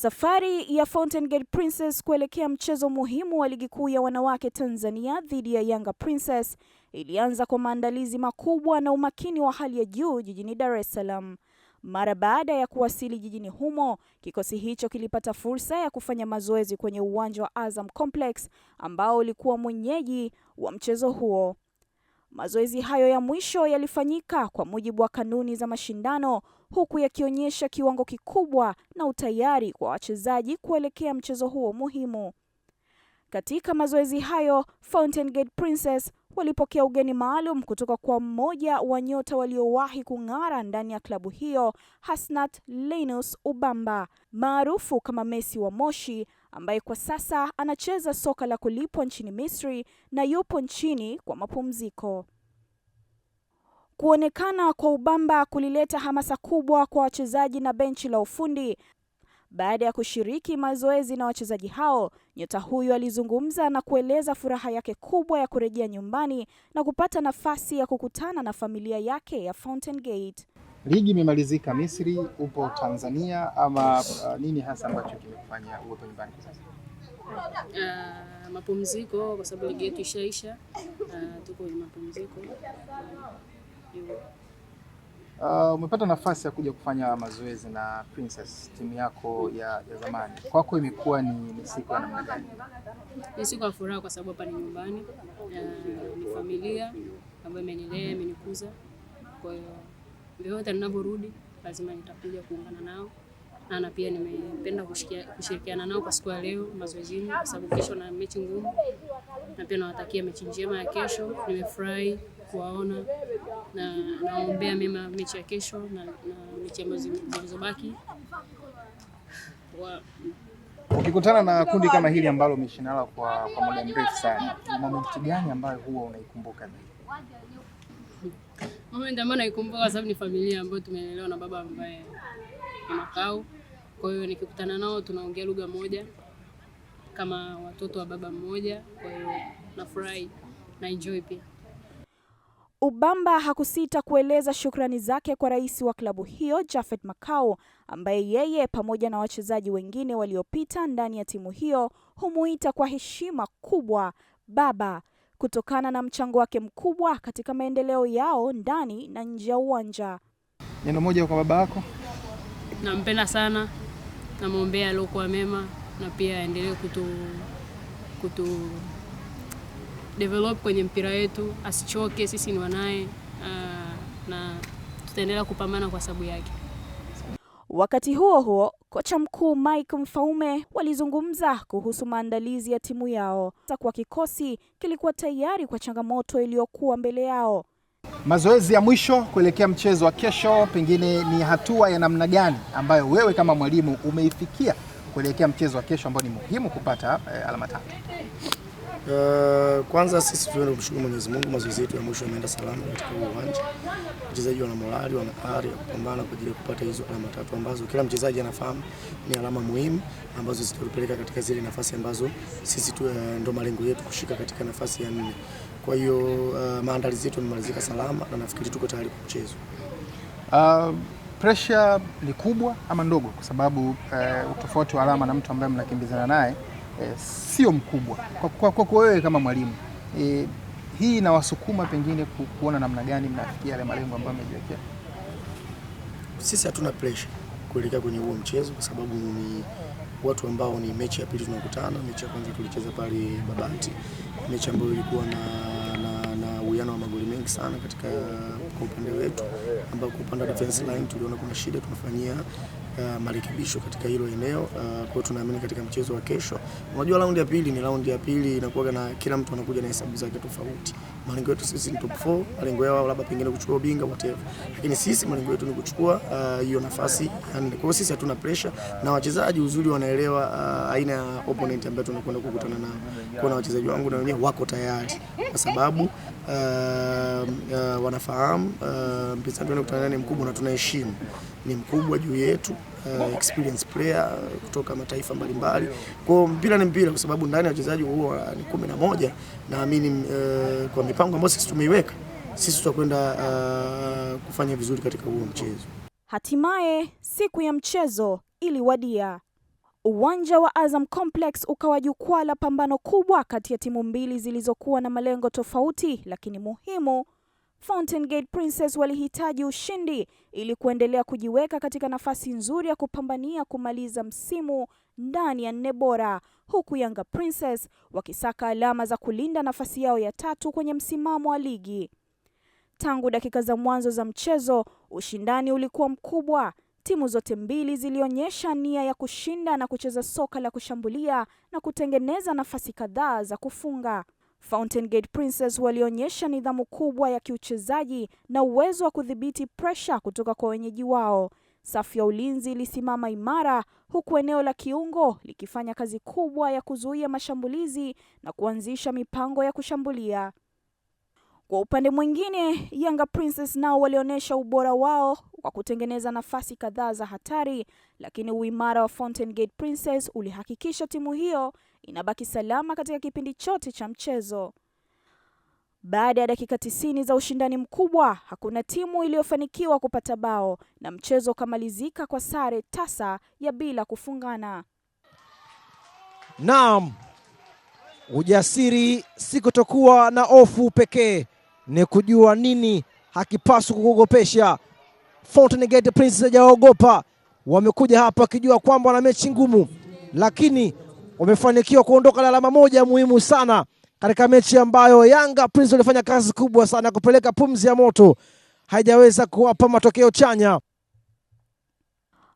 Safari ya Fountain Gate Princess kuelekea mchezo muhimu wa ligi kuu ya wanawake Tanzania dhidi ya Yanga Princess ilianza kwa maandalizi makubwa na umakini wa hali ya juu jijini Dar es Salaam. Mara baada ya kuwasili jijini humo, kikosi hicho kilipata fursa ya kufanya mazoezi kwenye uwanja wa Azam Complex ambao ulikuwa mwenyeji wa mchezo huo. Mazoezi hayo ya mwisho yalifanyika kwa mujibu wa kanuni za mashindano, huku yakionyesha kiwango kikubwa na utayari kwa wachezaji kuelekea mchezo huo muhimu. Katika mazoezi hayo, Fountain Gate Princess walipokea ugeni maalum kutoka kwa mmoja wa nyota waliowahi kung'ara ndani ya klabu hiyo, Hasnat Linus Ubamba, maarufu kama Messi wa Moshi, ambaye kwa sasa anacheza soka la kulipwa nchini Misri na yupo nchini kwa mapumziko. Kuonekana kwa Ubamba kulileta hamasa kubwa kwa wachezaji na benchi la ufundi. Baada ya kushiriki mazoezi na wachezaji hao, nyota huyo alizungumza na kueleza furaha yake kubwa ya kurejea nyumbani na kupata nafasi ya kukutana na familia yake ya Fountain Gate. Ligi imemalizika Misri, upo Tanzania, ama nini hasa ambacho kimekufanya uwepo nyumbani kwa sasa? Mapumziko, kwa sababu ligi yetu ishaisha. Tuko kwenye mapumziko. Umepata nafasi ya kuja kufanya mazoezi na Princess, timu yako ya zamani. Kwako imekuwa ni siku ya namna gani? Ni siku ya furaha kwa sababu hapa ni nyumbani. Ni familia ambayo imenilea, imenikuza. Kwa hiyo vyovyote ninaporudi lazima nitakuja kuungana nao. Na pia nimependa kushirikiana nao kwa siku ya leo mazoezini kwa sababu kesho na mechi ngumu. Na pia nawatakia mechi njema ya kesho. Nimefurahi kuwaona na naombea mema mechi ya kesho na mechi ambazo zilizobaki. Ukikutana na kundi kama hili ambalo umeshinda kwa muda mrefu sana, ni moment gani ambayo huwa unaikumbuka zaidi? Moment ambayo naikumbuka kwa sababu ni familia ambayo tumelelewa na baba ambaye ni makao. Kwa hiyo nikikutana nao tunaongea lugha moja kama watoto wa baba mmoja. Kwa hiyo nafurahi na enjoy pia. Ubamba hakusita kueleza shukrani zake kwa rais wa klabu hiyo Japhet Makau, ambaye yeye pamoja na wachezaji wengine waliopita ndani ya timu hiyo humuita kwa heshima kubwa baba, kutokana na mchango wake mkubwa katika maendeleo yao ndani na nje ya uwanja. Neno moja kwa baba yako? Nampenda sana, namwombea aliokuwa mema na pia aendelee kutu develop kwenye mpira wetu, asichoke, sisi ni wanae, na tutaendelea kupambana kwa sababu yake. Wakati huo huo, kocha mkuu Mike Mfaume walizungumza kuhusu maandalizi ya timu yao. Kwa kikosi kilikuwa tayari kwa changamoto iliyokuwa mbele yao. Mazoezi ya mwisho kuelekea mchezo wa kesho, pengine ni hatua ya namna gani ambayo wewe kama mwalimu umeifikia kuelekea mchezo wa kesho ambao ni muhimu kupata alama 3? Kwanza sisi tuende kumshukuru Mwenyezi Mungu, mazoezi yetu ya mwisho yameenda salama katika uwanja. Wachezaji wana morali, wana ari ya kupambana kwa ajili ya kupata hizo alama 3 ambazo kila mchezaji anafahamu ni alama muhimu ambazo zitatupeleka katika zile nafasi ambazo sisi ndio malengo yetu kushika katika nafasi ya 4. Kwa hiyo maandalizi yetu yamemalizika salama na nafikiri tuko tayari kwa mchezo. Pressure ni kubwa ama ndogo, kwa sababu utofauti wa alama na mtu ambaye mnakimbizana naye sio mkubwa kwa wewe kama mwalimu? Hii inawasukuma pengine kuona namna gani mnafikia yale malengo ambayo mmejiwekea? Sisi hatuna pressure kuelekea kwenye huo mchezo kwa sababu ni watu ambao ni mechi ya pili tunakutana. Mechi ya kwanza tulicheza pale Babati, mechi ambayo ilikuwa na uwiano wa magoli mengi sana katika kwa upande wetu, ambao kwa upande wa defense line tuliona kuna shida, tunafanyia marekebisho katika hilo eneo. Kwa hiyo tunaamini katika mchezo wa kesho, unajua raundi ya pili inakuwa na kila mtu anakuja na hesabu zake tofauti. Malengo yetu sisi ni top 4, malengo yao labda pengine kuchukua ubingwa whatever, lakini sisi malengo yetu ni kuchukua hiyo nafasi. Kwa hiyo sisi hatuna pressure na wachezaji uzuri wanaelewa aina ya opponent ambayo tunakwenda kukutana nao. Kuna wachezaji wangu na wenyewe wako tayari kwa sababu wanafahamu mpinzani tunakutana naye mkubwa na tunaheshimu, ni mkubwa juu yetu, experience player kutoka mataifa mbalimbali. Kwa mpira ni mpira, kwa sababu ndani ya wachezaji huwa ni 11. Naamini kwa mipango ambayo sisi tumeiweka, sisi tutakwenda kufanya vizuri katika huo mchezo. Hatimaye siku ya mchezo iliwadia. Uwanja wa Azam Complex ukawa jukwaa la pambano kubwa kati ya timu mbili zilizokuwa na malengo tofauti lakini muhimu. Fountain Gate Princess walihitaji ushindi ili kuendelea kujiweka katika nafasi nzuri ya kupambania kumaliza msimu ndani ya 4 bora, huku Yanga Princess wakisaka alama za kulinda nafasi yao ya 3 kwenye msimamo wa ligi. Tangu dakika za mwanzo za mchezo, ushindani ulikuwa mkubwa. Timu zote mbili zilionyesha nia ya kushinda na kucheza soka la kushambulia na kutengeneza nafasi kadhaa za kufunga. Fountain Gate Princess walionyesha nidhamu kubwa ya kiuchezaji na uwezo wa kudhibiti pressure kutoka kwa wenyeji wao. Safu ya ulinzi ilisimama imara, huku eneo la kiungo likifanya kazi kubwa ya kuzuia mashambulizi na kuanzisha mipango ya kushambulia. Kwa upande mwingine, Yanga Princess nao walionyesha ubora wao wa kutengeneza nafasi kadhaa za hatari, lakini uimara wa Fountain Gate Princess ulihakikisha timu hiyo inabaki salama katika kipindi chote cha mchezo. Baada ya dakika 90 za ushindani mkubwa, hakuna timu iliyofanikiwa kupata bao na mchezo ukamalizika kwa sare tasa ya bila kufungana. Naam, ujasiri si kutokuwa na hofu pekee, ni kujua nini hakipaswi kukuogopesha. Fountain Gate Princess hajaogopa, wamekuja hapa wakijua kwamba wana mechi ngumu, lakini wamefanikiwa kuondoka na alama moja muhimu sana katika mechi ambayo Yanga Princess walifanya kazi kubwa sana kupeleka pumzi ya moto, haijaweza kuwapa matokeo chanya.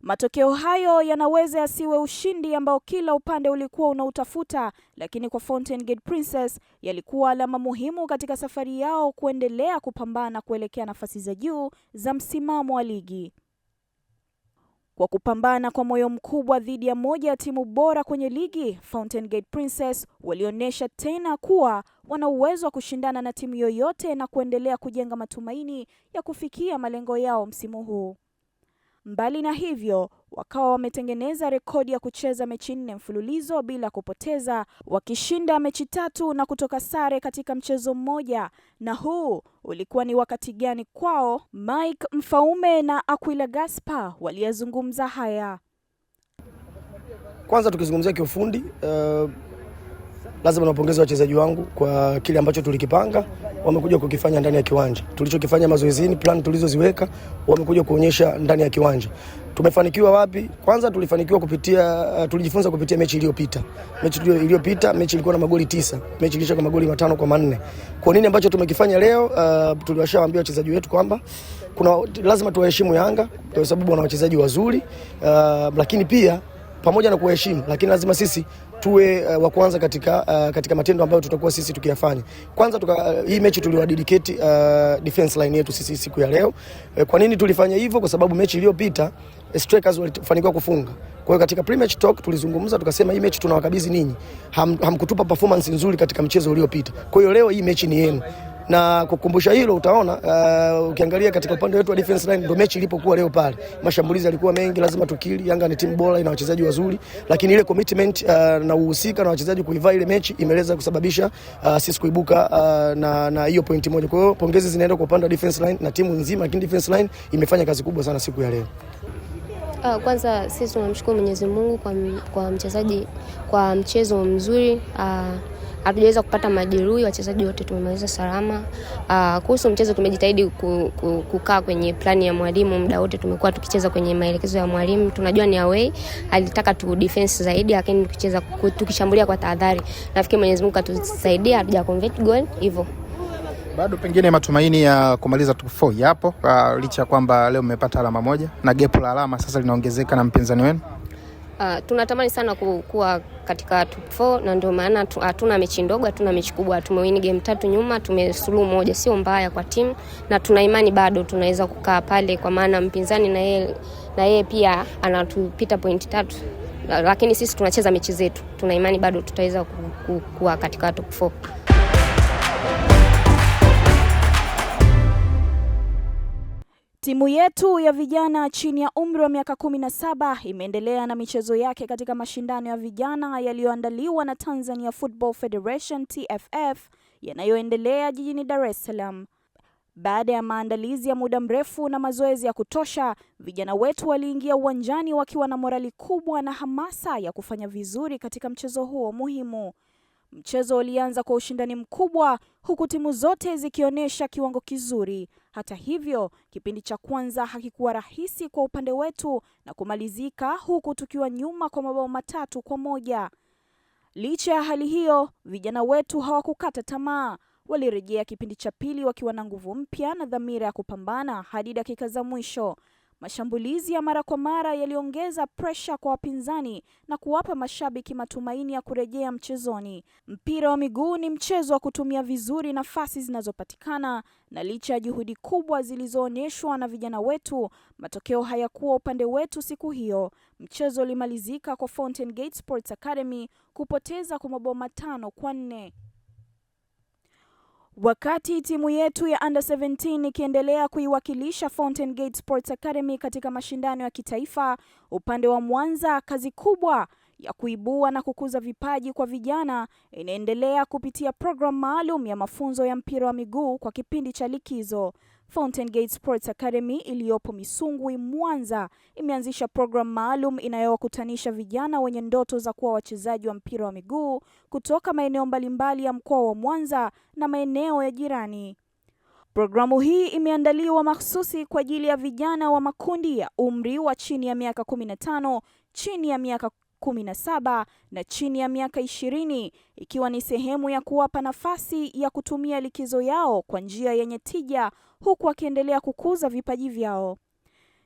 Matokeo hayo yanaweza yasiwe ushindi ambao kila upande ulikuwa unautafuta, lakini kwa Fountain Gate Princess yalikuwa alama muhimu katika safari yao kuendelea kupambana kuelekea nafasi za juu za msimamo wa ligi. Kwa kupambana kwa moyo mkubwa dhidi ya moja ya timu bora kwenye ligi, Fountain Gate Princess walionyesha tena kuwa wana uwezo wa kushindana na timu yoyote na kuendelea kujenga matumaini ya kufikia malengo yao msimu huu. Mbali na hivyo, wakawa wametengeneza rekodi ya kucheza mechi 4 mfululizo bila kupoteza, wakishinda mechi 3 na kutoka sare katika mchezo mmoja. Na huu ulikuwa ni wakati gani kwao? Mike Mfaume na Aquila Gaspar waliyazungumza haya. Kwanza tukizungumzia kiufundi, lazima niwapongeze wachezaji wangu kwa kile ambacho tulikipanga, wamekuja kukifanya ndani ya kiwanja. Tulichokifanya mazoezini, plan tulizoziweka, wamekuja kuonyesha ndani ya kiwanja. Tumefanikiwa wapi? Kwanza tulijifunza kupitia mechi iliyopita. Mechi iliyopita ilikuwa na magoli 9. Mechi ilisha kwa magoli 5 kwa 4. Kwa nini ambacho tumekifanya leo? Tuliwashawaambia wachezaji wetu kwamba lazima tuwaheshimu Yanga kwa sababu wana wachezaji wazuri, lakini pia pamoja na kuheshimu, lakini lazima sisi tuwe wa kwanza katika matendo ambayo tutakuwa sisi tukiyafanya. Kwanza hii mechi tuliwadedicate defense line yetu sisi siku ya leo. Kwa nini tulifanya hivyo? Kwa sababu mechi iliyopita strikers walifanikiwa kufunga. Kwa hiyo katika pre-match talk tulizungumza tukasema hii mechi tunawakabidhi ninyi. Hamkutupa performance nzuri katika mchezo uliopita. Kwa hiyo leo hii mechi ni yenu. Na kukumbusha hilo utaona ukiangalia katika upande wetu wa defense line ndio mechi ilipokuwa leo pale. Mashambulizi yalikuwa mengi, lazima tukili. Yanga ni timu bora, ina wachezaji wazuri, lakini ile commitment na uhusika na wachezaji kuiva ile mechi imeleza kusababisha sisi kuibuka na hiyo point moja. Kwa hiyo pongezi zinaenda kwa upande wa defense line na timu nzima, lakini defense line imefanya kazi kubwa sana siku ya leo. Kwanza sisi tunamshukuru Mwenyezi Mungu kwa mchezo mzuri. Hatujaweza kupata majeruhi, wachezaji wote tumemaliza salama. Kuhusu mchezo tumejitahidi kukaa kwenye plani ya mwalimu, muda wote tumekuwa tukicheza kwenye maelekezo ya mwalimu. Tunajua ni away, alitaka tu defense zaidi, lakini tukishambulia kwa tahadhari. Nafikiri Mwenyezi Mungu atusaidia, hatuja convert goal hivyo. Bado pengine matumaini ya kumaliza top 4 yapo, licha kwamba leo mmepata alama moja na gap la alama sasa linaongezeka na mpinzani wenu. Tunatamani sana kuwa katika top 4 na ndio maana hatuna mechi ndogo, hatuna mechi kubwa. Tumewin game 3 nyuma, tumesuluhu moja, sio mbaya kwa timu, na tuna imani bado tunaweza kukaa pale kwa maana mpinzani na yeye pia anatupita point 3. Lakini sisi tunacheza mechi zetu. Tuna imani bado tutaweza kuwa katika top 4. Timu yetu ya vijana chini ya umri wa miaka 17 imeendelea na michezo yake katika mashindano ya vijana yaliyoandaliwa na Tanzania Football Federation TFF yanayoendelea jijini Dar es Salaam. Baada ya maandalizi ya muda mrefu na mazoezi ya kutosha, vijana wetu waliingia uwanjani wakiwa na morali kubwa na hamasa ya kufanya vizuri katika mchezo huo muhimu. Mchezo ulianza kwa ushindani mkubwa huku timu zote zikionyesha kiwango kizuri. Hata hivyo, kipindi cha kwanza hakikuwa rahisi kwa upande wetu na kumalizika huku tukiwa nyuma kwa mabao 3-1. Licha ya hali hiyo, vijana wetu hawakukata tamaa. Walirejea kipindi cha pili wakiwa na nguvu mpya na dhamira ya kupambana hadi dakika za mwisho. Mashambulizi ya mara kwa mara yaliongeza presha kwa wapinzani na kuwapa mashabiki matumaini ya kurejea mchezoni. Mpira wa miguu ni mchezo wa kutumia vizuri nafasi zinazopatikana, na licha ya juhudi kubwa zilizoonyeshwa na vijana wetu, matokeo hayakuwa upande wetu siku hiyo. Mchezo ulimalizika kwa Fountain Gate Sports Academy kupoteza kwa mabao 5-4. Wakati timu yetu ya Under 17 ikiendelea kuiwakilisha Fountain Gate Sports Academy katika mashindano ya kitaifa, upande wa Mwanza kazi kubwa ya kuibua na kukuza vipaji kwa vijana inaendelea kupitia program maalum ya mafunzo ya mpira wa miguu kwa kipindi cha likizo. Fountain Gate Sports Academy iliyopo Misungwi, Mwanza, imeanzisha program maalum inayowakutanisha vijana wenye ndoto za kuwa wachezaji wa mpira wa miguu kutoka maeneo mbalimbali ya mkoa wa Mwanza na maeneo ya jirani. Programu hii imeandaliwa mahsusi kwa ajili ya vijana wa makundi ya umri wa chini ya miaka 15, chini ya miaka 17 na chini ya miaka 20, ikiwa ni sehemu ya kuwapa nafasi ya kutumia likizo yao kwa njia yenye tija huku wakiendelea kukuza vipaji vyao.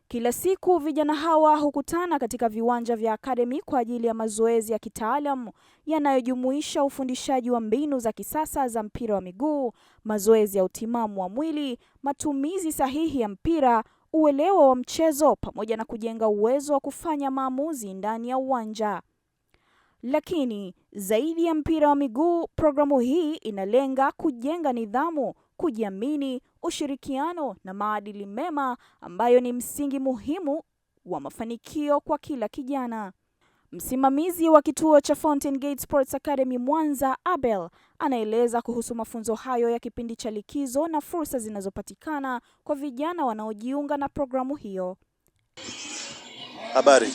Kila siku vijana hawa hukutana katika viwanja vya akademi kwa ajili ya mazoezi ya kitaalamu yanayojumuisha ufundishaji wa mbinu za kisasa za mpira wa miguu, mazoezi ya utimamu wa mwili, matumizi sahihi ya mpira, uelewa wa mchezo pamoja na kujenga uwezo wa kufanya maamuzi ndani ya uwanja. Lakini zaidi ya mpira wa miguu, programu hii inalenga kujenga nidhamu, kujiamini, ushirikiano na maadili mema ambayo ni msingi muhimu wa mafanikio kwa kila kijana. Msimamizi wa kituo cha Fountain Gate Sports Academy Mwanza, Abel, anaeleza kuhusu mafunzo hayo ya kipindi cha likizo na fursa zinazopatikana kwa vijana wanaojiunga na programu hiyo. Habari,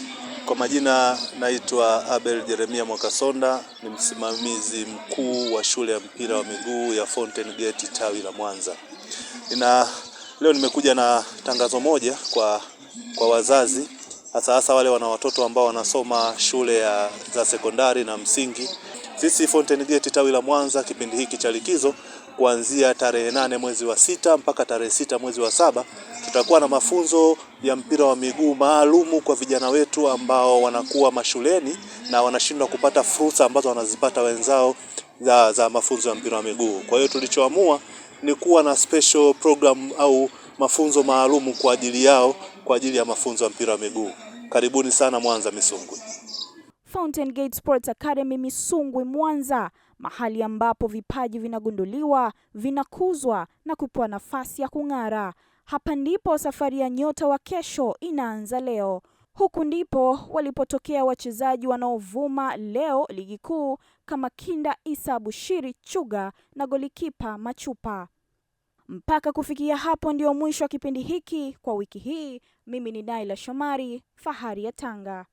kwa majina naitwa Abel Jeremia Mwakasonda, ni msimamizi mkuu wa shule ya mpira wa miguu ya Fountain Gate tawi la Mwanza. Leo nimekuja na tangazo moja kwa wazazi, hasa wale wana watoto ambao wanasoma shule za sekondari na msingi. Sisi Fountain Gate tawi la Mwanza, kipindi hiki cha likizo kuanzia tarehe 8 mwezi wa 6 mpaka tarehe 6 mwezi wa 7 tutakuwa na mafunzo ya mpira wa miguu maalumu kwa vijana wetu ambao wanakuwa mashuleni na wanashindwa kupata fursa ambazo wanazipata wenzao za mafunzo ya mpira wa miguu. Kwa hiyo tulichoamua ni kuwa na special program au mafunzo maalumu kwa ajili yao, kwa ajili ya mafunzo ya mpira wa miguu. Karibuni sana Mwanza Misungwi. Fountain Gate Sports Academy Misungwi, Mwanza, mahali ambapo vipaji vinagunduliwa, vinakuzwa na kupewa nafasi ya kung'ara. Hapa ndipo safari ya nyota wa kesho inaanza leo. Huku ndipo walipotokea wachezaji wanaovuma leo ligi kuu kama Kinda Isa Bushiri Chuga na golikipa Machupa. Mpaka kufikia hapo ndio mwisho wa kipindi hiki kwa wiki hii. Mimi ni Naila Shomari, Fahari ya Tanga.